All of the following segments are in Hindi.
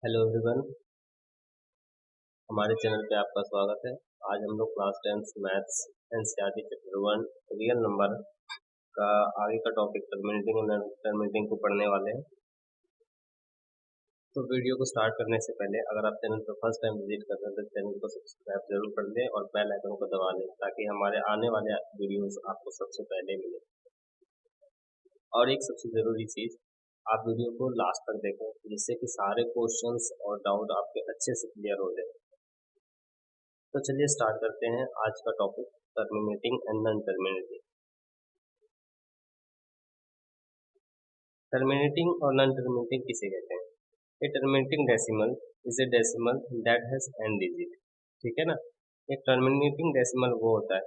हेलो एवरीवन, हमारे चैनल पे आपका स्वागत है। आज हम लोग class 10 maths NCERT chapter 1 real number का आगे का टॉपिक टर्मिनेटिंग और नॉन टर्मिनेटिंग को पढ़ने वाले हैं। तो वीडियो को स्टार्ट करने से पहले अगर आप चैनल पर फर्स्ट टाइम विजिट कर रहे हैं तो चैनल को सब्सक्राइब जरूर कर लें और बेल आइकन को दबा लें ताकि हमारे आने वाले वीडियोस आपको सबसे पहले मिले। और एक सबसे ज़रूरी चीज़, आप वीडियो को लास्ट तक देखें जिससे कि सारे क्वेश्चंस और डाउट आपके अच्छे से क्लियर हो जाए। तो चलिए स्टार्ट करते हैं आज का topic terminating and non terminating. Terminating और नॉन टर्मिनेटिंग किसे कहते हैं? ए terminating decimal is a decimal that has an digit. ठीक है ना। एक टर्मिनेटिंग डेसिमल वो होता है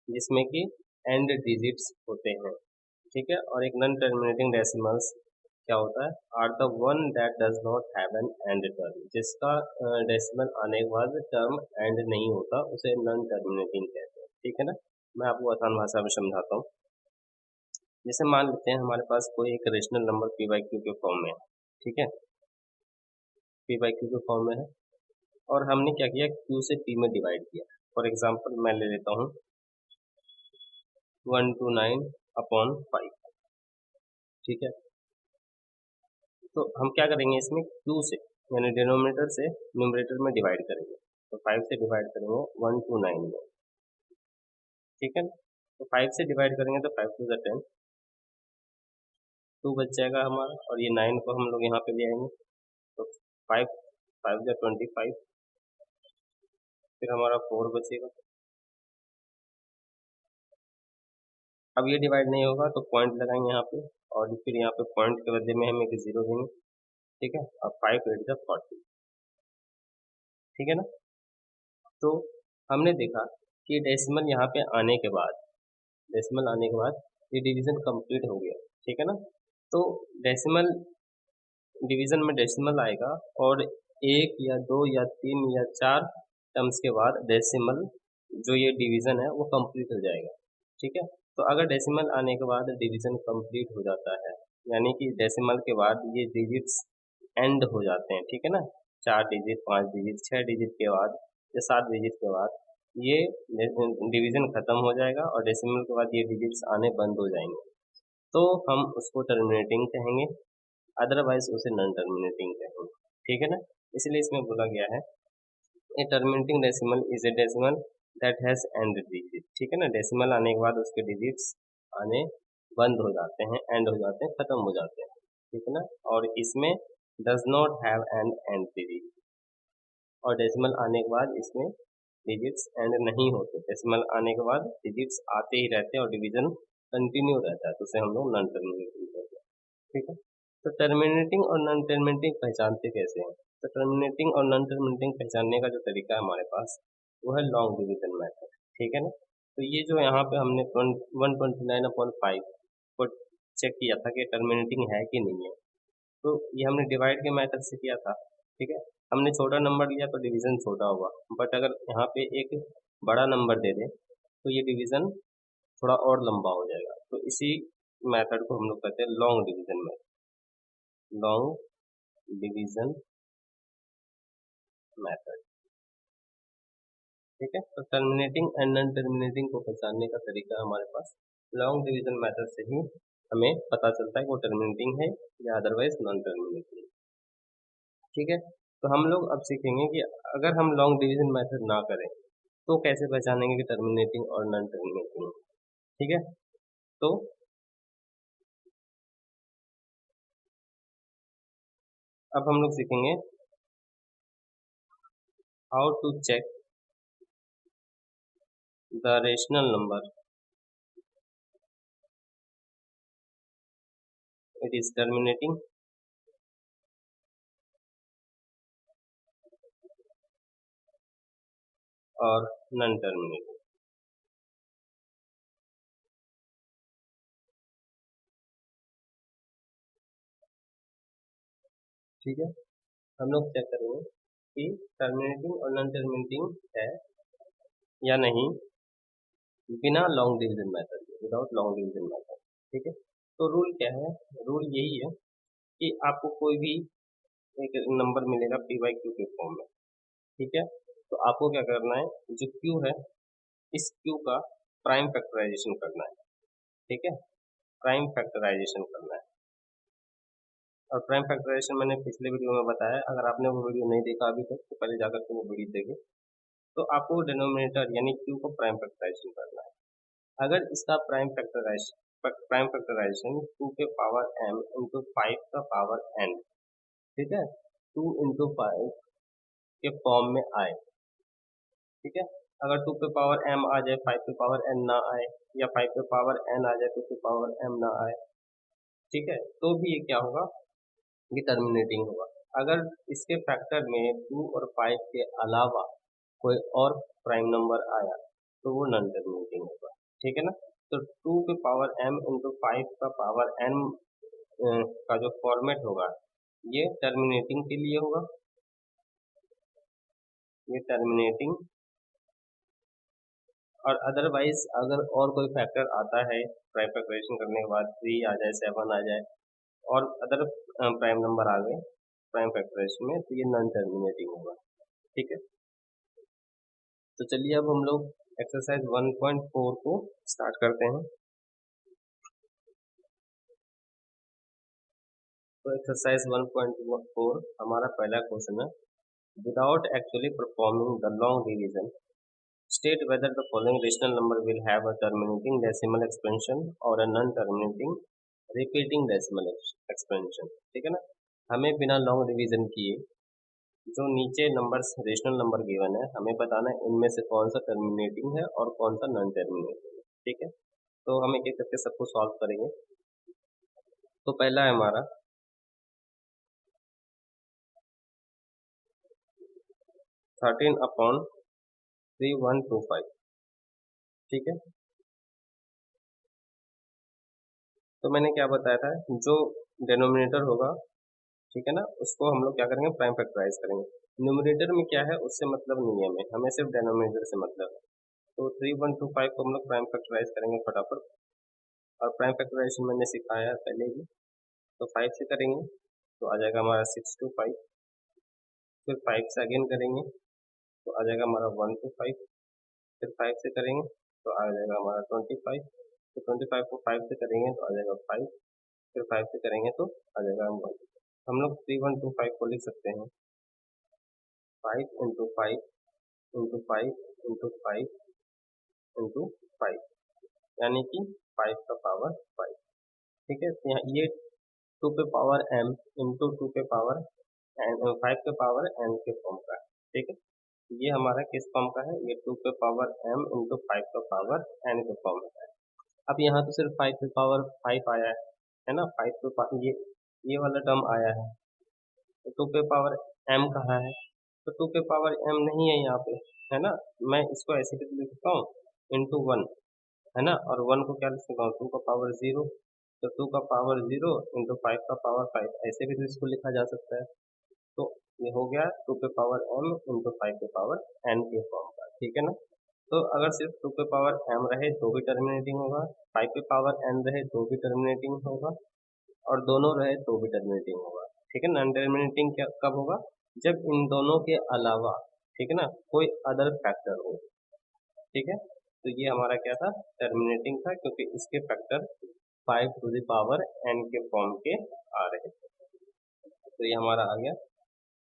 जिसमें कि एंड डिजिट्स होते हैं। ठीक है। और एक नॉन टर्मिनेटिंग डेसिमल्स क्या होता है? Are the one that does not have an end term, जिसका डेसिमल आने के बाद टर्म एंड नहीं होता उसे नॉन टर्मिनेटिंग कहते हैं। ठीक है ना। मैं आपको आसान भाषा में समझाता हूँ। जैसे मान लेते हैं हमारे पास कोई एक rational number P by Q के फॉर्म में है। ठीक है, पी बाई क्यू के फॉर्म में है और हमने क्या किया, क्यू से पी में डिवाइड किया। फॉर एग्जाम्पल मैं ले लेता हूँ 129/5। ठीक है, तो हम क्या करेंगे, इसमें क्यू से यानी डिनोमिनेटर से न्यूमरेटर में डिवाइड करेंगे। तो 5 से डिवाइड करेंगे 129 में। ठीक है ना। तो 5 से डिवाइड करेंगे तो 5 टू 10, 2 बच जाएगा हमारा और ये 9 को हम लोग यहाँ पे ले आएंगे तो 5 5 या 25, फिर हमारा 4 बचेगा। अब ये डिवाइड नहीं होगा तो पॉइंट लगाएंगे यहाँ पे और फिर यहाँ पे पॉइंट के बदले में हम एक 0 देंगे। ठीक है, अब 5 8 जा 40। ठीक है ना। तो हमने देखा कि डेसिमल यहाँ पे आने के बाद, डेसिमल आने के बाद ये डिवीजन कंप्लीट हो गया। ठीक है ना। तो डेसिमल डिवीजन में डेसिमल आएगा और 1 या 2 या 3 या 4 टर्म्स के बाद डेसिमल जो ये डिवीजन है वो कंप्लीट हो जाएगा। ठीक है, तो अगर डेसिमल आने के बाद डिवीजन कंप्लीट हो जाता है यानी कि डेसिमल के बाद ये डिजिट्स एंड हो जाते हैं। ठीक है ना, 4 डिजिट 5 डिजिट 6 डिजिट के बाद या 7 डिजिट के बाद ये डिवीजन खत्म हो जाएगा और डेसिमल के बाद ये डिजिट्स आने बंद हो जाएंगे तो हम उसको टर्मिनेटिंग कहेंगे, अदरवाइज उसे नॉन टर्मिनेटिंग कहेंगे। ठीक है ना। इसलिए इसमें बोला गया है ए terminating decimal is a decimal that has and digit. ठीक है ना, डेसिमल आने के बाद उसके डिजिट्स आने बंद हो जाते हैं, एंड हो जाते हैं, खत्म हो जाते हैं। ठीक है ना, और इसमें does not have an and digit, और डेसिमल आने के बाद इसमें डिजिट्स एंड नहीं होते। डेसिमल आने के बाद डिजिट्स आते ही रहते हैं और डिवीजन कंटिन्यू रहता है तो उसे हम लोग नॉन टर्मिनेटिंग कहते हैं। ठीक है, तो टर्मिनेटिंग और नॉन टर्मिनेटिंग पहचानते कैसे हैं? तो टर्मिनेटिंग और नॉन टर्मिनेटिंग पहचानने का जो तरीका है हमारे पास वो है लॉन्ग डिवीजन मेथड। ठीक है ना। तो ये जो यहाँ पे हमने 129/5 को चेक किया था कि टर्मिनेटिंग है कि नहीं है, तो ये हमने डिवाइड के मेथड से किया था। ठीक है, हमने छोटा नंबर लिया तो डिवीजन छोटा हुआ, बट अगर यहाँ पे एक बड़ा नंबर दे दें तो ये डिवीजन थोड़ा और लंबा हो जाएगा। तो इसी मेथड को हम लोग कहते हैं long division method, long division method. ठीक है, तो टर्मिनेटिंग एंड नॉन टर्मिनेटिंग को पहचानने का तरीका हमारे पास लॉन्ग डिवीजन मेथड से ही हमें पता चलता है कि वो टर्मिनेटिंग है या अदरवाइज नॉन टर्मिनेटिंग। ठीक है, तो हम लोग अब सीखेंगे कि अगर हम लॉन्ग डिवीजन मेथड ना करें तो कैसे पहचानेंगे कि टर्मिनेटिंग और नॉन टर्मिनेटिंग। ठीक है, तो अब हम लोग सीखेंगे how to check the rational number it is terminating और नॉन टर्मिनेटिंग। ठीक है, हम लोग चेक करेंगे कि टर्मिनेटिंग और नॉन टर्मिनेटिंग है या नहीं बिना लॉन्ग डिवीजन मेथड के, विदाउट लॉन्ग डिवीजन मेथड। ठीक है, तो रूल क्या है? रूल यही है कि आपको कोई भी एक नंबर मिलेगा पी बाई क्यू के फॉर्म में। ठीक है, तो आपको क्या करना है, जो क्यू है इस क्यू का प्राइम फैक्टराइजेशन करना है। ठीक है, प्राइम फैक्टराइजेशन करना है। और प्राइम फैक्टराइजेशन मैंने पिछले वीडियो में बताया, अगर आपने वो वीडियो नहीं देखा अभी तक तो पहले जाकर के वो वीडियो देखें। तो आपको डिनोमिनेटर यानी क्यू को प्राइम फैक्टराइजेशन करना है। अगर इसका प्राइम फैक्टराइजेशन टू के पावर m इंटू फाइव का पावर n, ठीक है, टू इंटू फाइव के फॉर्म में आए। ठीक है, अगर टू पे पावर m आ जाए, फाइव पे पावर n ना आए, या फाइव पे पावर n आ जाए टू पे पावर m ना आए, ठीक है, तो भी ये क्या होगा, ये टर्मिनेटिंग होगा। अगर इसके फैक्टर में टू और फाइव के अलावा कोई और प्राइम नंबर आया तो वो नॉन टर्मिनेटिंग होगा। ठीक है ना, तो टू के पावर m इंटू फाइव का पावर n का जो फॉर्मेट होगा ये टर्मिनेटिंग के लिए होगा, ये टर्मिनेटिंग। और अदरवाइज अगर और कोई फैक्टर आता है प्राइम फैक्टराइजेशन करने के बाद, 3 आ जाए, 7 आ जाए, और अदर प्राइम नंबर आ गए प्राइम फैक्टराइजेशन में, तो ये नॉन टर्मिनेटिंग होगा। ठीक है, तो चलिए अब हम लोग एक्सरसाइज 1.4 को स्टार्ट करते हैं। तो एक्सरसाइज 1.4 हमारा पहला क्वेश्चन है, without actually performing the long division state whether the following rational number will have a terminating decimal expansion or a non terminating repeating decimal expansion. ठीक है ना, हमें बिना लॉन्ग डिवीजन किए जो नीचे नंबर्स रेशनल नंबर गिवन है हमें बताना है इनमें से कौन सा टर्मिनेटिंग है और कौन सा नॉन टर्मिनेटिंग है। ठीक है, तो हम एक एक करके सबको सॉल्व करेंगे। तो पहला है हमारा 13/3125। ठीक है, तो मैंने क्या बताया था, जो डिनोमिनेटर होगा, ठीक है ना, उसको हम लोग क्या करेंगे, प्राइम फैक्टराइज करेंगे। न्यूमरेटर में क्या है उससे मतलब नहीं है, हमें सिर्फ डिनोमिनेटर से मतलब है। तो 3125 को हम लोग प्राइम फैक्टराइज करेंगे फटाफट। और प्राइम फैक्टराइजेशन मैंने सिखाया है पहले ही, तो 5 से करेंगे तो आ जाएगा हमारा 625। फिर 5 से अगेन करेंगे तो आ जाएगा हमारा 125। फिर 5 से करेंगे तो आ जाएगा हमारा 25। तो 25 को 5 से करेंगे तो आ जाएगा 5। फिर 5 से करेंगे तो आ जाएगा 1। हम लोग 3125 को लिख सकते हैं 5 इंटू 5 इंटू 5 इंटू 5 इंटू 5, यानी कि 5 का पावर 5। ठीक है, तो यहाँ ये टू पे पावर m इंटू टू पे पावर एन, 5 के पावर n के फॉर्म का है। ठीक है, ये हमारा किस फॉर्म का है, ये टू पे पावर m इंटू 5 का पावर n के फॉर्म का है। अब यहाँ तो सिर्फ 5 पे पावर 5 आया है ना, 5 पे ये वाला टर्म आया है, तो टू पे पावर m कहाँ है, तो टू पे पावर m नहीं है यहाँ पे, है ना। मैं इसको ऐसे भी लिख सकता हूँ इंटू 1, है ना, और 1 को क्या लिख सकता हूँ, 2 का पावर 0। तो 2 का पावर 0 इंटू 5 का पावर 5, ऐसे भी तो इसको लिखा जा सकता है। तो ये हो गया 2 पे पावर m इंटू 5 पे पावर n के फॉर्म का। ठीक है ना, तो अगर सिर्फ 2 पे पावर m रहे तो भी टर्मिनेटिंग होगा, 5 पे पावर n रहे तो भी टर्मिनेटिंग होगा, और दोनों रहे तो भी टर्मिनेटिंग होगा। ठीक है, नॉन टर्मिनेटिंग क्या कब होगा, जब इन दोनों के अलावा, ठीक है ना, कोई अदर फैक्टर हो। ठीक है, तो ये हमारा क्या था, टर्मिनेटिंग था, क्योंकि इसके factor 5 to the power n के फॉर्म के आ रहे थे, तो ये हमारा आ गया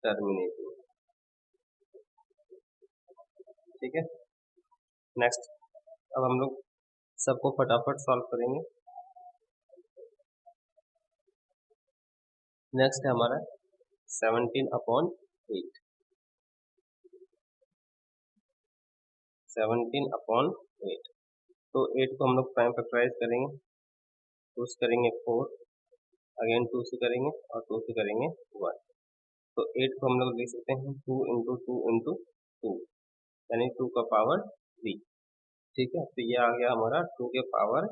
टर्मिनेटिंग। ठीक है, नेक्स्ट, अब हम लोग सबको फटाफट सॉल्व करेंगे। नेक्स्ट है हमारा 17/8। 17/8, तो 8 को हम लोग प्राइम फैक्टराइज करेंगे, 2 से करेंगे 4, अगेन 2 से करेंगे और 2 से करेंगे 1। तो 8 को हम लोग लिख सकते हैं 2 इंटू 2 इंटू 2, यानी 2 का पावर 3। ठीक है, तो ये आ गया हमारा 2 के पावर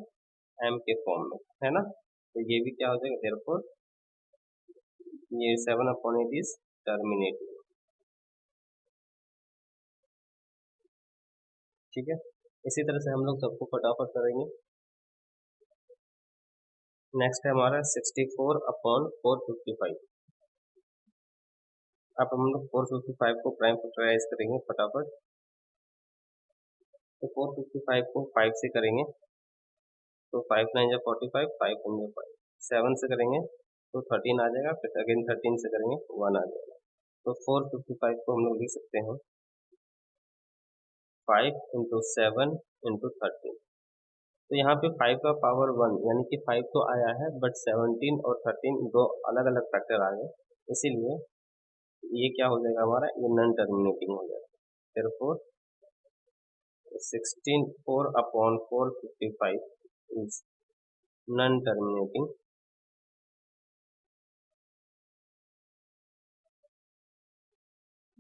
m के फॉर्म में, है ना। तो ये भी क्या हो जाएगा, देयरफॉर ये 7/8 इज टर्मिनेटिंग। ठीक है, इसी तरह से हम लोग सबको फटाफट करेंगे। नेक्स्ट है हमारा 64/455। अब हम लोग 455 को प्राइम फैक्टराइज करेंगे फटाफट। तो 455 को 5 से करेंगे तो 5 9 जा 45, 5 1 जा 5, 7 से करेंगे तो 13 आ जाएगा, फिर अगेन 13 से करेंगे 1 आ जाएगा। तो 455 को हम लोग लिख सकते हैं 5 इंटू 7 इंटू 13। तो यहाँ पे 5 का पावर 1 यानी कि 5 तो आया है, बट 17 और 13 दो अलग अलग फैक्टर आ गए, इसीलिए ये क्या हो जाएगा हमारा, ये नॉन टर्मिनेटिंग हो जाएगा। therefore 16 4 upon 455 is non terminating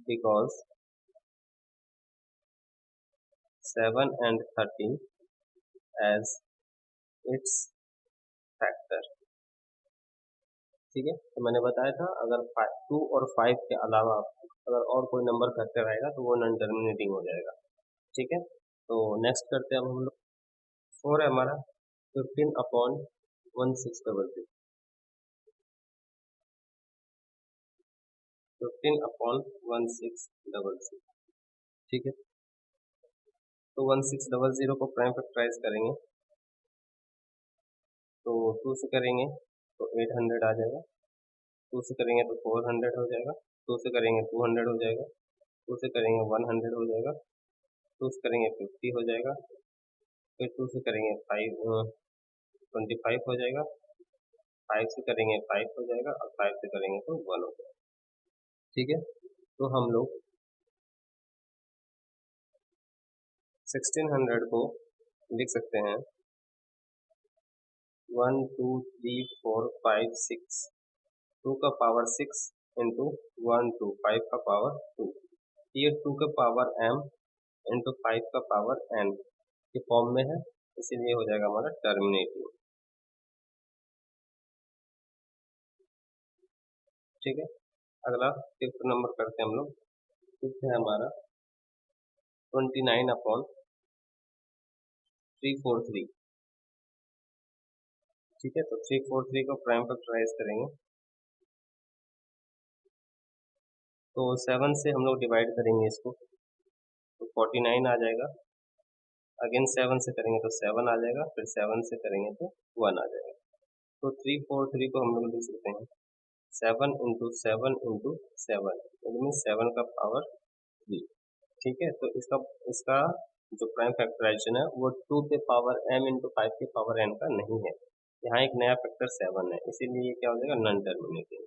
because 7 and 13 as its factor। ठीक है, तो मैंने बताया था अगर 2 और 5 के अलावा अगर और कोई नंबर फैक्टर आएगा तो वो नॉन टर्मिनेटिंग हो जाएगा। ठीक है, तो नेक्स्ट करते हैं अब हम लोग। 4 है हमारा 15 अपॉन 1633, 15 अपॉन 1633। ठीक है, तो 1600 को प्राइम फैक्टराइज करेंगे तो 2 से करेंगे तो 800 आ जाएगा, 2 से करेंगे तो 400 हो जाएगा, 2 से करेंगे 200 हो जाएगा, 2 से करेंगे 100 हो जाएगा, 2 से करेंगे 50 हो जाएगा, फिर 2 से करेंगे 25 हो जाएगा, 5 से करेंगे 5 हो जाएगा, और 5 से करेंगे तो 1 हो जाएगा। ठीक है, तो हम लोग 1600 को लिख सकते हैं 1 2 3 4 5 6, 2 का पावर 6 इंटू 1 2, 5 का पावर 2, ये 2 का पावर m इंटू 5 का पावर n के फॉर्म में है, इसीलिए हो जाएगा हमारा टर्मिनेटिंग। ठीक है, अगला फिफ्थ नंबर करते हैं हम लोग। फिफ्थ है हमारा 29 अपॉन 343। ठीक है, तो 343 को प्राइम फैक्टराइज करेंगे तो 7 से हम लोग डिवाइड करेंगे इसको तो 49 आ जाएगा, अगेन 7 से करेंगे तो 7 आ जाएगा, फिर 7 से करेंगे तो 1 आ जाएगा। तो 343 को हम लोग लिख सकते हैं 7 इंटू 7 इंटू 7, मीन 7 का पावर 3। ठीक है, तो इसका इसका जो प्राइम फैक्टराइजेशन है वो 2 के पावर m इंटू 5 के पावर n का नहीं है, यहाँ एक नया फैक्टर 7 है, इसीलिए ये क्या हो जाएगा, नॉन टर्मिनेटिंग।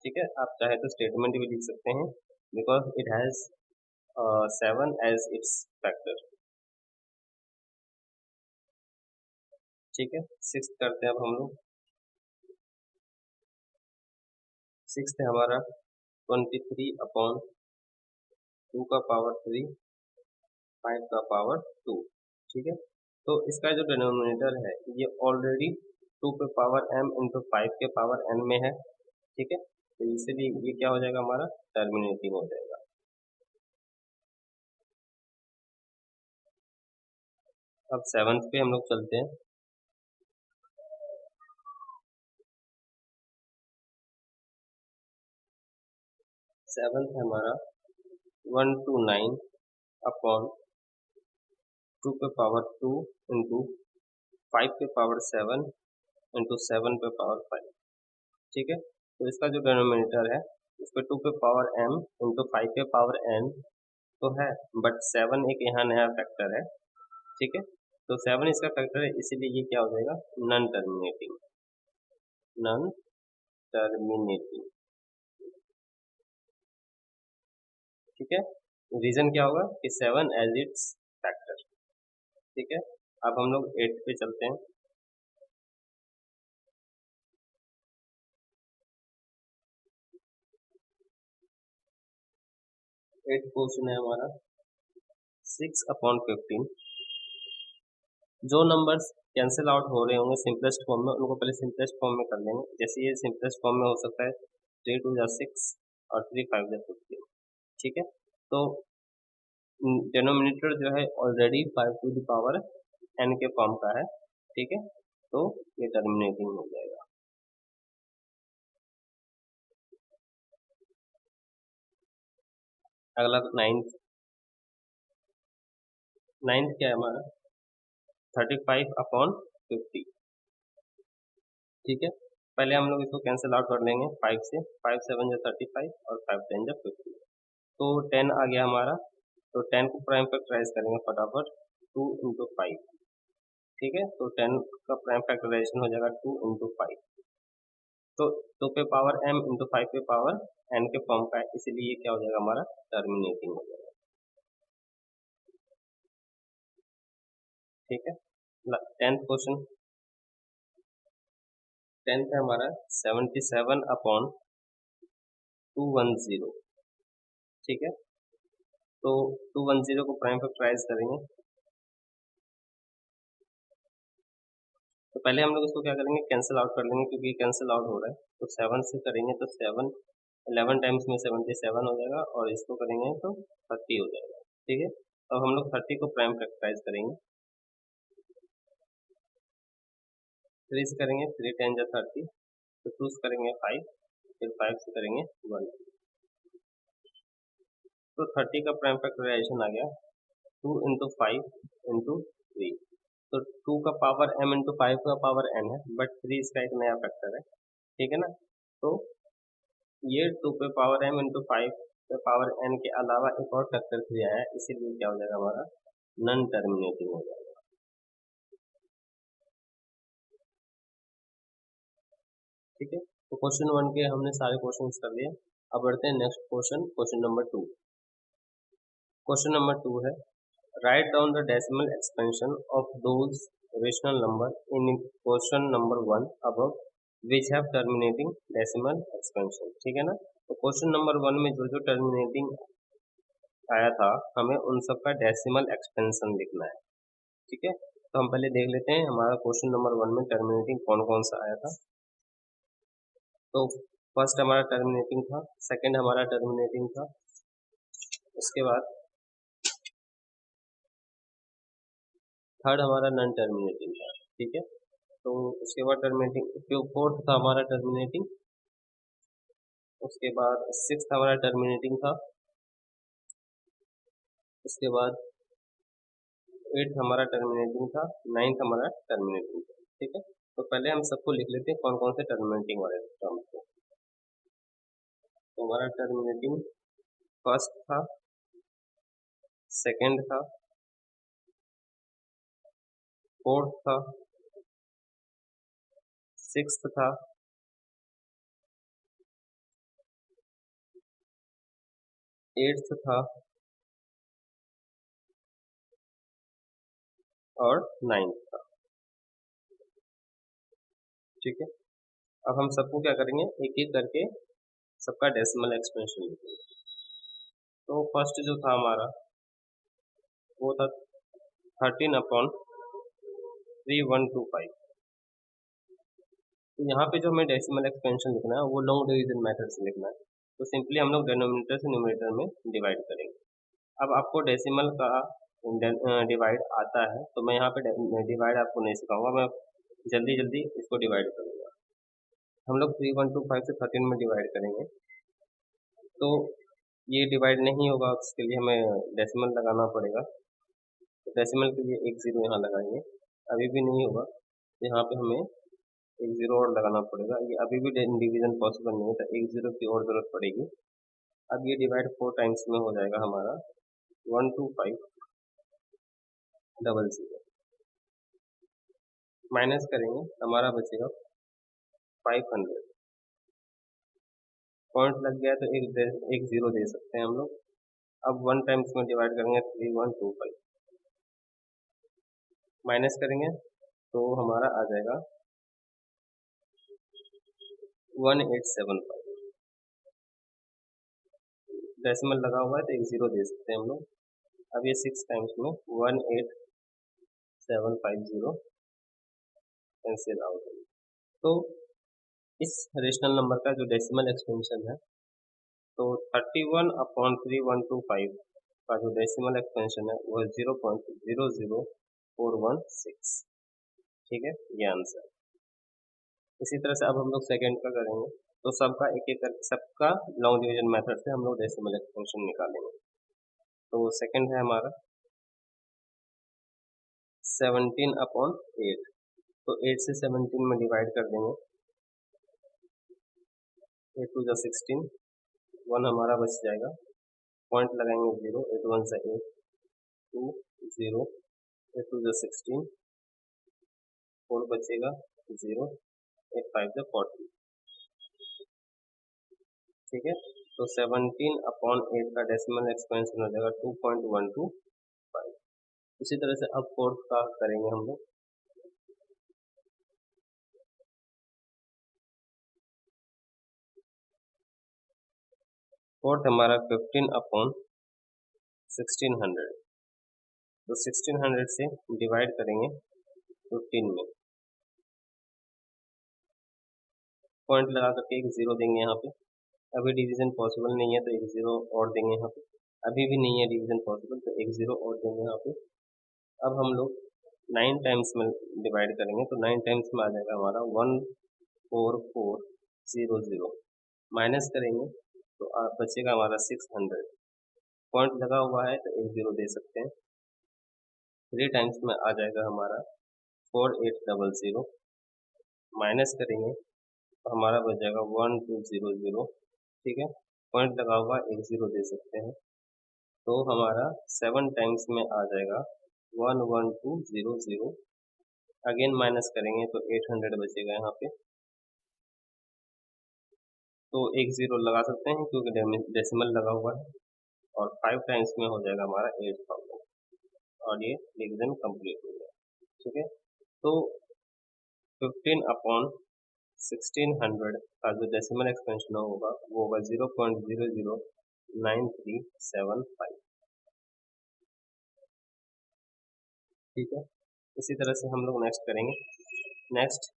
ठीक है, आप चाहे तो स्टेटमेंट भी लिख सकते हैं because it has 7 as its factor. ठीक है, सिक्स करते हैं अब हम लोग। सिक्स है हमारा 23 अपॉन 2 का पावर 3, 5 का पावर 2। ठीक है, तो इसका जो डिनोमिनेटर है ये ऑलरेडी 2 के पावर m इंटू 5 के पावर n में है। ठीक है, तो इसीलिए ये क्या हो जाएगा, हमारा टर्मिनेटिंग हो जाएगा। अब सेवंथ पे हम लोग चलते हैं। सेवंथ है हमारा 129 अपॉन 2 पे पावर 2 इंटू 5 पे पावर 7 इंटू 7 पे पावर 5। ठीक है, तो इसका जो डिनोमिनेटर है इस पे 2 पे पावर m इंटू 5 पे पावर n तो है, बट 7 एक यहाँ नया फैक्टर है। ठीक है, तो 7 इसका फैक्टर है, इसीलिए ये क्या हो जाएगा, नॉन टर्मिनेटिंग। Non terminating. ठीक है, रीजन क्या होगा कि 7 एज इट्स फैक्टर। ठीक है, अब हम लोग 8 पे चलते हैं। एट क्वेश्चन है हमारा 6 अपॉन 15। जो नंबर्स कैंसिल आउट हो रहे होंगे सिंपलेस्ट फॉर्म में उनको पहले सिंपलेस्ट फॉर्म में कर लेंगे। जैसे ये सिंपलेस्ट फॉर्म में हो सकता है 3 2 जा 6 और 3 5 जा 15। ठीक है, तो डिनोमिनेटर जो है already 5 to the power n के फॉर्म का है। ठीक है, तो ये टर्मिनेटिंग हो जाएगा। अगला नाइन्थ, नाइन्थ क्या है हमारा 35/50। ठीक है, पहले हम लोग इसको कैंसिल आउट कर लेंगे 5 से, 5 7 जा 35 और 5 10 जा 50, तो 10 आ गया हमारा। तो 10 को प्राइम फैक्टराइज करेंगे फटाफट, 2 इंटू 5। ठीक है, तो 10 का प्राइम फैक्टराइजेशन हो जाएगा 2 इंटू 5। तो 2 पे पावर m इंटू 5 पे पावर n के फॉर्म का है, इसीलिए ये क्या हो जाएगा हमारा टर्मिनेटिंग हो जाएगा। ठीक है, 10th क्वेश्चन, 10th है हमारा 77/210। ठीक है, तो 210 को प्राइम फैक्टराइज करेंगे, तो पहले हम लोग इसको क्या करेंगे कैंसिल आउट कर लेंगे, क्योंकि कैंसिल आउट हो रहा है। तो 7 से करेंगे तो 7 11 टाइम्स में 77 हो जाएगा, और इसको करेंगे तो 30 हो जाएगा। ठीक है, अब हम लोग 30 को प्राइम फैक्टराइज करेंगे, 3 से करेंगे 3 10 जा 30, तो 2 से करेंगे 5, फिर 5 से करेंगे 1, तो 30 का प्राइम फैक्टराइजेशन आ गया 2 इंटू 5 इंटू 3। तो 2 का पावर m इंटू 5 का पावर n है, बट 3 इसका एक नया फैक्टर है। ठीक है ना, तो ये 2 पे पावर m इंटू 5 पे पावर n के अलावा एक और फैक्टर 3 आया है, इसीलिए क्या हो जाएगा हमारा नॉन टर्मिनेटिंग हो जाएगा। ठीक है, तो क्वेश्चन 1 के हमने सारे क्वेश्चन कर लिए। अब बढ़ते हैं next question, question number 2। Question number 2 है write down the decimal expansion of those rational number in question number 1 above which have terminating decimal expansion. ठीक है ना, तो क्वेश्चन नंबर 1 में जो जो टर्मिनेटिंग आया था हमें उन सब का डेसिमल एक्सपेंशन लिखना है। ठीक है, तो हम पहले देख लेते हैं हमारा क्वेश्चन नंबर 1 में टर्मिनेटिंग कौन कौन सा आया था। तो फर्स्ट हमारा टर्मिनेटिंग था, सेकंड हमारा टर्मिनेटिंग था, उसके बाद थर्ड हमारा नॉन टर्मिनेटिंग था। ठीक है, तो उसके बाद टर्मिनेटिंग फोर्थ था हमारा टर्मिनेटिंग, उसके बाद सिक्स्थ हमारा टर्मिनेटिंग था, उसके बाद एट्थ हमारा टर्मिनेटिंग था, नाइन्थ हमारा टर्मिनेटिंग था। ठीक है, तो पहले हम सबको लिख लेते हैं कौन कौन से टर्मिनेटिंग वाले टर्म्स थे। तो हमारा टर्मिनेटिंग फर्स्ट था, सेकंड था, फोर्थ था, सिक्स्थ था, एट्थ था और नाइन्थ था। ठीक है, अब हम सबको क्या करेंगे एक एक करके सबका डेसिमल एक्सपेंशन लिखेंगे। तो फर्स्ट जो था हमारा वो था 13/3125। तो यहाँ पे जो हमें डेसिमल एक्सपेंशन लिखना है वो लॉन्ग डिवीजन मेथड से लिखना है। तो सिंपली हम लोग डिनोमिनेटर से न्यूमरेटर में डिवाइड करेंगे। अब आपको डेसिमल का डिवाइड आता है, तो मैं यहाँ पे डिवाइड आपको नहीं सिखाऊंगा, मैं जल्दी जल्दी इसको डिवाइड करूंगा। हम लोग 3125 से 13 में डिवाइड करेंगे, तो ये डिवाइड नहीं होगा, उसके लिए हमें डेसिमल लगाना पड़ेगा। तो डेसिमल के लिए एक जीरो यहाँ लगाएंगे, अभी भी नहीं होगा तो यहाँ पे हमें एक जीरो और लगाना पड़ेगा। ये अभी भी डिवीजन पॉसिबल नहीं है, तो एक जीरो की और जरूरत पड़ेगी। अब ये डिवाइड 4 टाइम्स में हो जाएगा हमारा 12500, माइनस करेंगे हमारा बचेगा 500। पॉइंट लग गया तो एक जीरो दे सकते हैं हम लोग। अब 1 टाइम्स में डिवाइड करेंगे 3125, माइनस करेंगे तो हमारा आ जाएगा 1875। डेसिमल लगा हुआ है तो एक जीरो दे सकते हैं हम लोग। अब ये 6 टाइम्स में 18750 कैंसिल आउट होगी। तो इस रेशनल नंबर का जो डेसिमल एक्सपेंशन है, तो 31/3125 का जो डेसिमल एक्सपेंशन है वो 0.00416। ठीक है, ये आंसर। इसी तरह से अब हम लोग सेकेंड का करेंगे। तो सबका एक एक करके सबका लॉन्ग डिवीजन मेथड से हम लोग डेसिमल एक्सपेंशन निकालेंगे। तो सेकंड है हमारा 17/8, तो 8 से 17 में डिवाइड कर देंगे, 8 2 16, 1 हमारा बच जाएगा, पॉइंट लगाएंगे 0, 8 1 से 8, 2 0, 8 2 16, 4 बचेगा 0, 8 5 40, ठीक है। तो 17/8 का डेसिमल एक्सपेंशन हो जाएगा 2.125। इसी तरह से अब फोर्थ का करेंगे हम लोग। फोर्थ हमारा 15/1600, तो 1600 से डिवाइड करेंगे 15 में, पॉइंट लगा करके एक जीरो देंगे यहाँ पे। अभी डिवीजन पॉसिबल नहीं है तो एक जीरो और देंगे यहाँ पे, अभी भी नहीं है डिवीजन पॉसिबल तो एक जीरो और देंगे यहाँ पे। अब हम लोग 9 टाइम्स में डिवाइड करेंगे, तो 9 टाइम्स में आ जाएगा हमारा 14400, माइनस करेंगे तो बचेगा हमारा 600, पॉइंट लगा हुआ है तो एक जीरो दे सकते हैं। 3 टाइम्स में आ जाएगा हमारा 4800, माइनस करेंगे तो हमारा बच जाएगा 1200, ठीक है, पॉइंट लगा हुआ एक जीरो दे सकते हैं। तो हमारा 7 टाइम्स में आ जाएगा 11200, अगेन माइनस करेंगे तो 800 बचेगा यहाँ पे, तो एक जीरो लगा सकते हैं क्योंकि डेसिमल लगा हुआ है, और 5 टाइम्स में हो जाएगा हमारा 8000, और ये डिवीजन कंप्लीट हो गया, ठीक है। तो 15/1600 का जो डेसिमल एक्सपेंशन होगा वो होगा 0.009375, ठीक है। इसी तरह से हम लोग नेक्स्ट करेंगे। नेक्स्ट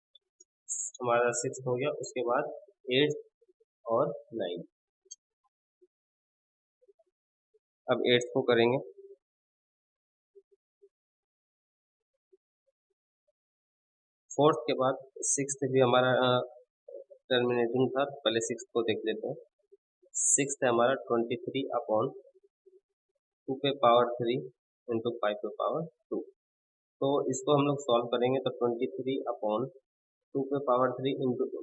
हमारा 6 हो गया, उसके बाद 8 और 9। अब 8 को करेंगे, फोर्थ के बाद 6 भी हमारा टर्मिनेटिंग था, पहले 6 को देख लेते हैं। 6 है हमारा 23/2 पे पावर 3 इंटू 5 पे पावर 2, तो इसको हम लोग सॉल्व करेंगे तो 23/2 पे पावर 3 इंटू 2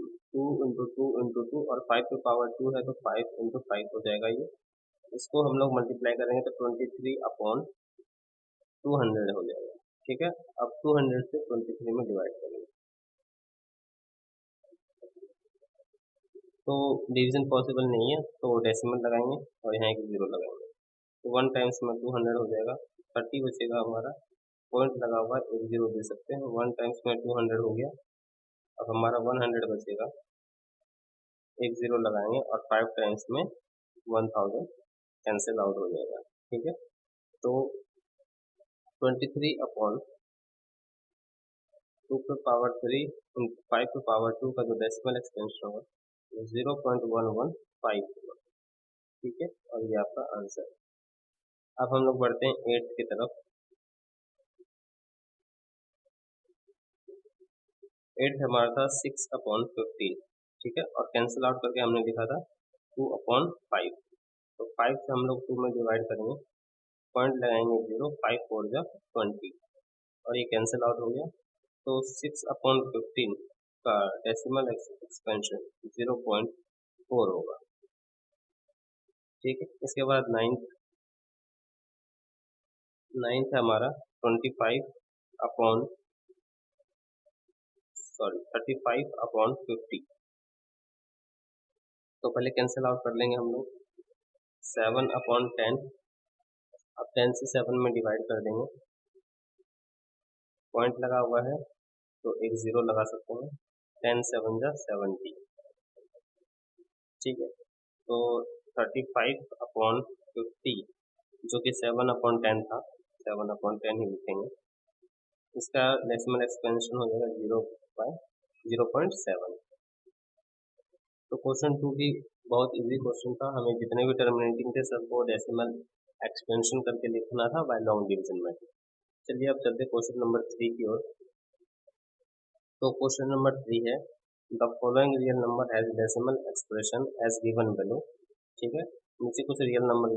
इंटू 2 इंटू 2, और 5 पे पावर 2 है तो 5 इंटू 5 हो जाएगा ये। इसको हम लोग मल्टीप्लाई करेंगे तो 23/200 हो जाएगा, ठीक है। अब 200 से 23 में डिवाइड करेंगे तो डिवीजन पॉसिबल नहीं है, तो डेसिमल लगाएंगे और यहाँ एक जीरो लगाएंगे, तो 1 टाइम्स में 200 हो जाएगा, 30 बचेगा हमारा, पॉइंट लगा हुआ एक जीरो दे सकते हैं, 1 टाइम्स में 200 हो गया, अब हमारा 100 बचेगा, एक जीरो लगाएंगे, और 5 टाइम्स में 1000 कैंसिल आउट हो जाएगा, ठीक है। तो 23/2 पे पावर 3 5 पे पावर 2 का जो डेसिमल एक्सपेंशन होगा 0.115 होगा, ठीक है, और ये आपका आंसर है। अब हम लोग बढ़ते हैं 8 की तरफ। 8 हमारा था 6/15, ठीक है, और कैंसिल आउट करके हमने लिखा था 2/5, तो 5 से हम लोग 2 में डिवाइड करेंगे, पॉइंट लगाएंगे 0, 5 4 जा 20, और ये कैंसिल आउट हो गया, तो 6/15 का डेसिमल एक्सपेंशन 0.4 होगा, ठीक है। इसके बाद 9th हमारा 35/50, तो पहले कैंसिल आउट कर लेंगे हम लोग, 7/10, अब 10 से 7 में डिवाइड कर देंगे, पॉइंट लगा हुआ है तो एक जीरो लगा सकते हैं, 10 7 जा 70, ठीक है। तो 35/50 जो कि 7/10 था, 7/10 ही लिखेंगे, इसका डेसिमल एक्सपेंशन हो जाएगा 0.7। तो क्वेश्चन 2 भी बहुत इजी क्वेश्चन था, हमें जितने भी टर्मिनेटिंग थे सबको डेसिमल एक्सपेंशन करके लिखना था बाय लॉन्ग डिवीजन मेथड। चलिए अब चलते क्वेश्चन नंबर 3 की ओर। तो क्वेश्चन नंबर 3 है the following real number has decimal expression as given below. ठीक है, नीचे कुछ रियल नंबर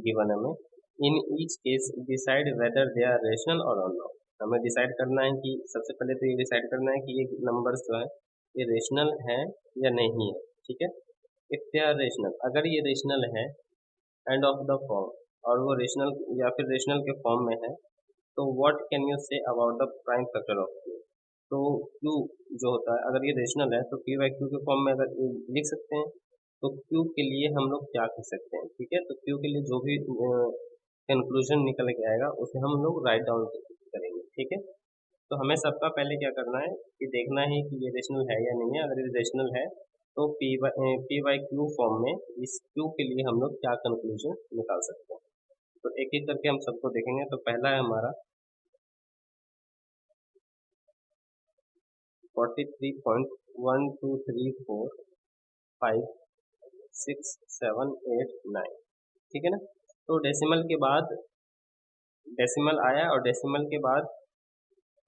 गिवन है हमें। In each case decide whether they are rational और नॉट। हमें डिसाइड करना है कि सबसे पहले तो ये डिसाइड करना है कि ये नंबर्स जो है ये रेशनल है या नहीं है। ठीक है, इफ दे आर रेशनल, अगर ये रेशनल है एंड ऑफ द फॉर्म, और वो रेशनल या फिर रेशनल के फॉर्म में है, तो what can you say about the prime factor of Q. तो क्यू जो होता है अगर ये रेशनल है तो पी बाई क्यू के फॉर्म में अगर लिख सकते हैं, तो क्यू के लिए हम लोग क्या कह सकते हैं। ठीक है, तो क्यू के लिए जो भी कंक्लूजन निकल के आएगा उसे हम लोग राइट डाउन करेंगे। ठीक है, तो हमें सबका पहले क्या करना है कि देखना है कि ये रेशनल है या नहीं है। अगर ये रेशनल है तो पी बाई क्यू फॉर्म में इस क्यू के लिए हम लोग क्या कंक्लूजन निकाल सकते हैं। तो एक एक करके हम सबको देखेंगे। तो पहला है हमारा 43.123456789। ठीक है ना, तो डेसिमल के बाद डेसिमल आया और डेसिमल के बाद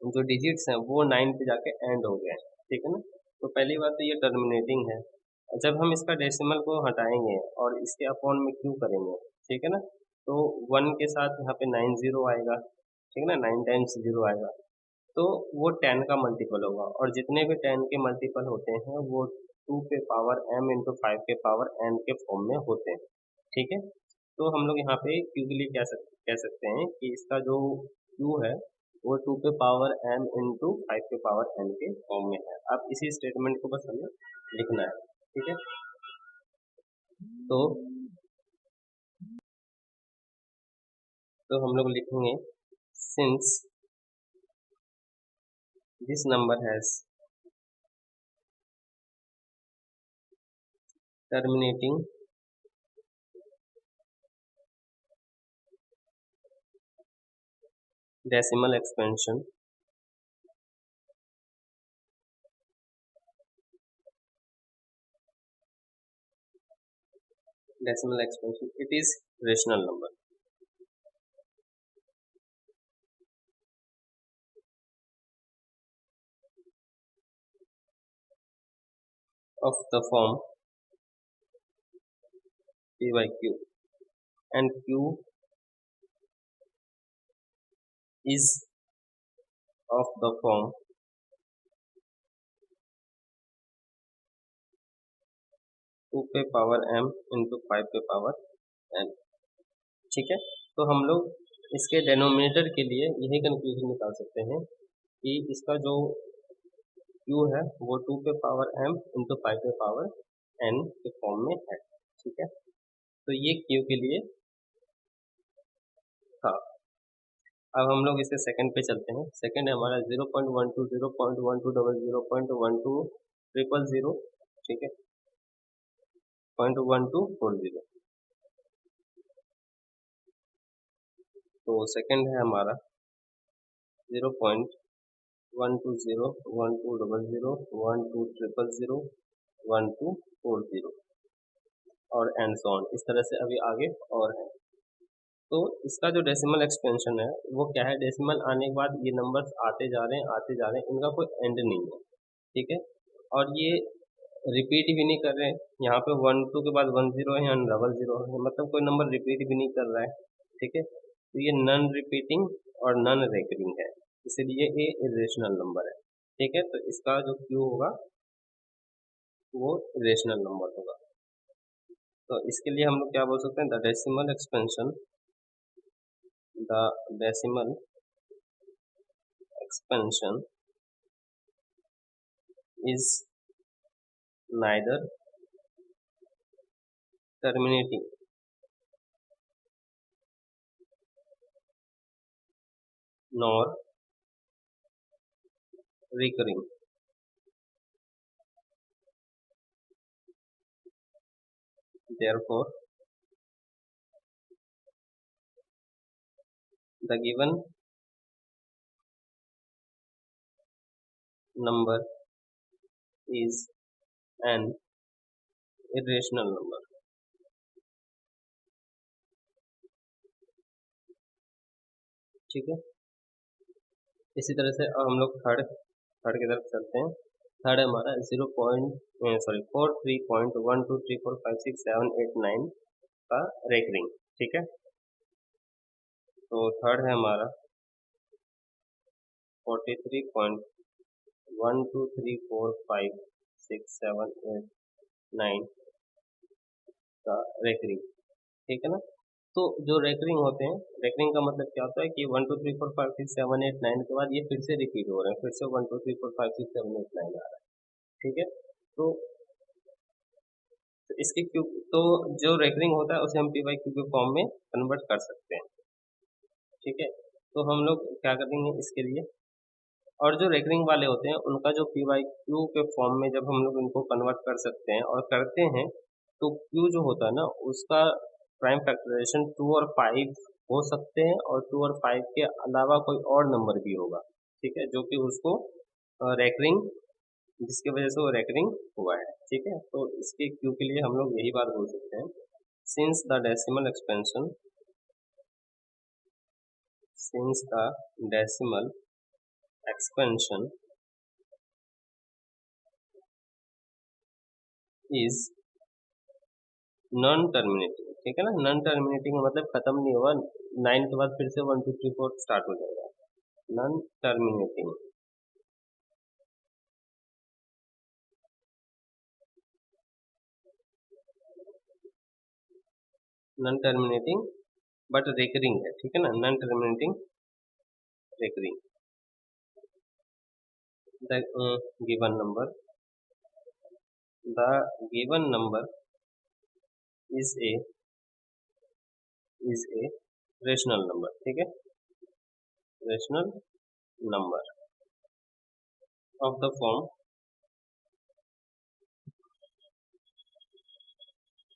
जो डिजिट्स हैं वो 9 पे जाके एंड हो गए हैं। ठीक है ना, तो पहली बात तो ये टर्मिनेटिंग है। जब हम इसका डेसिमल को हटाएंगे और इसके अपॉन में क्यू करेंगे, ठीक है ना, तो 1 के साथ यहाँ पे 9 जीरो आएगा। ठीक है ना, 9 टाइम्स जीरो आएगा, तो वो 10 का मल्टीपल होगा। और जितने भी 10 के मल्टीपल होते हैं वो 2 पे पावर m इंटू 5 के पावर n के फॉर्म में होते हैं। ठीक है, तो हम लोग यहाँ पे q के लिए कह सकते हैं कि इसका जो q है वो 2 पे पावर m इंटू 5 के पावर n के फॉर्म में है। अब इसी स्टेटमेंट को बस हमें लिखना है। ठीक है, तो हम लोग लिखेंगे since this number has terminating decimal expansion it is rational number of the form p by q, and q is of the form 2 पे पावर m इंटू 5 पे पावर n। ठीक है, तो हम लोग इसके डेनोमिनेटर के लिए यही कंक्लूजन निकाल सकते हैं कि इसका जो q है वो 2 पे पावर m इंटू 5 पे पावर n के फॉर्म में है। ठीक है, तो ये q के लिए था। अब हम लोग इसके सेकंड पे चलते हैं। सेकंड है हमारा 0.12 0.12 0.12 ट्रिपल जीरो। ठीक है, 0.1240। तो सेकंड है हमारा 0.120 1200 1200 1240 और एंड सो ऑन, इस तरह से अभी आगे और है। तो इसका जो डेसिमल एक्सपेंशन है वो क्या है, डेसिमल आने के बाद ये नंबर्स आते जा रहे हैं आते जा रहे हैं, इनका कोई एंड नहीं है। ठीक है, और ये रिपीट भी नहीं कर रहे हैं। यहाँ पे 1 2 के बाद 1 0 है, यहाँ 0 0 है, मतलब कोई नंबर रिपीट भी नहीं कर रहा है। ठीक है, तो ये नॉन रिपीटिंग और नॉन रेकरिंग है, इसलिए ये इरेशनल नंबर है। ठीक है, तो इसका जो क्यू होगा वो इरेशनल नंबर होगा। तो इसके लिए हम लोग क्या बोल सकते हैं, the decimal expansion is neither terminating nor recurring. Therefore, the given number is an irrational number. ठीक है, इसी तरह से अब हम लोग थर्ड की तरफ चलते हैं। थर्ड है हमारा 43.123456789 का रेकरिंग, ठीक है। तो थर्ड है हमारा 43.123456789 का रेकरिंग, ठीक है ना। तो जो रेकरिंग होते हैं, रेकरिंग का मतलब क्या होता है कि 1 2 3 4 5 6 7 8 9 के बाद ये फिर से रिपीट हो रहे हैं, फिर से 1 2 3 4 5 6 7 8 9 आ रहा है, ठीक है। तो इसके क्यू, तो जो रेकरिंग होता है उसे हम पी बाई क्यू के फॉर्म में कन्वर्ट कर सकते हैं, ठीक है। तो हम लोग क्या करेंगे इसके लिए, और जो रेकरिंग वाले होते हैं उनका जो पी बाई क्यू के फॉर्म में जब हम लोग इनको कन्वर्ट कर सकते हैं और करते हैं, तो क्यू जो होता है ना उसका प्राइम फैक्टराइजेशन 2 और 5 हो सकते हैं, और 2 और 5 के अलावा कोई और नंबर भी होगा, ठीक है, जो कि उसको रेकरिंग, जिसकी वजह से वो रेकरिंग हुआ है, ठीक है। तो इसके क्यू के लिए हम लोग यही बात बोल सकते हैं, since the decimal expansion, since the decimal expansion is non terminating, ठीक है ना। नॉन टर्मिनेटिंग मतलब खत्म नहीं होगा, 9 के बाद फिर से 1 2 3 4 स्टार्ट हो जाएगा, non terminating. Non terminating but recurring है, ठीक है ना, non terminating recurring. The given number, the given number is a rational number, ठीक है, rational number of the form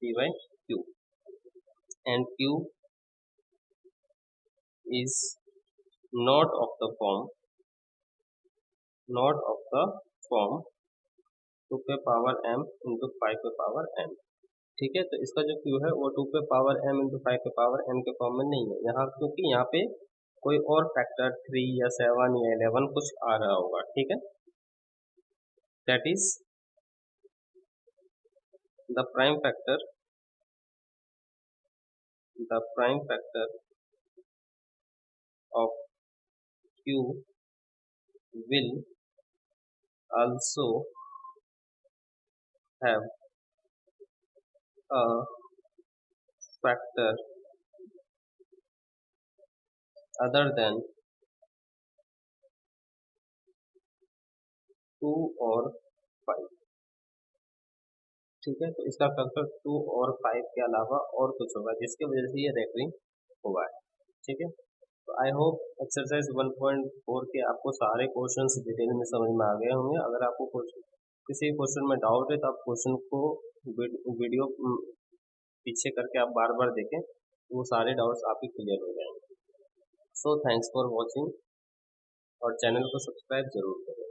p by q, and q is not of the form 2 पे पावर m इंटू 5 पे पावर n, ठीक है। तो इसका जो q है वो 2 पे पावर m इंटू 5 पे पावर n के फॉर्म में नहीं है यहाँ, क्योंकि यहाँ पे कोई और फैक्टर 3 या 7 या 11 कुछ आ रहा होगा, ठीक है। That is the prime factor of q will also have a factor other than 2 और 5, ठीक है। तो इसका फैक्टर 2 और 5 के अलावा और कुछ होगा जिसकी वजह से ये रेकरिंग हुआ है, ठीक है। तो आई होप एक्सरसाइज 1.4 के आपको सारे क्वेश्चंस डिटेल में समझ में आ गए होंगे। अगर आपको किसी क्वेश्चन में डाउट है तो आप क्वेश्चन को वीडियो पीछे करके आप बार बार देखें, तो वो सारे डाउट्स आपके क्लियर हो जाएंगे। सो थैंक्स फॉर वॉचिंग, और चैनल को सब्सक्राइब जरूर करें।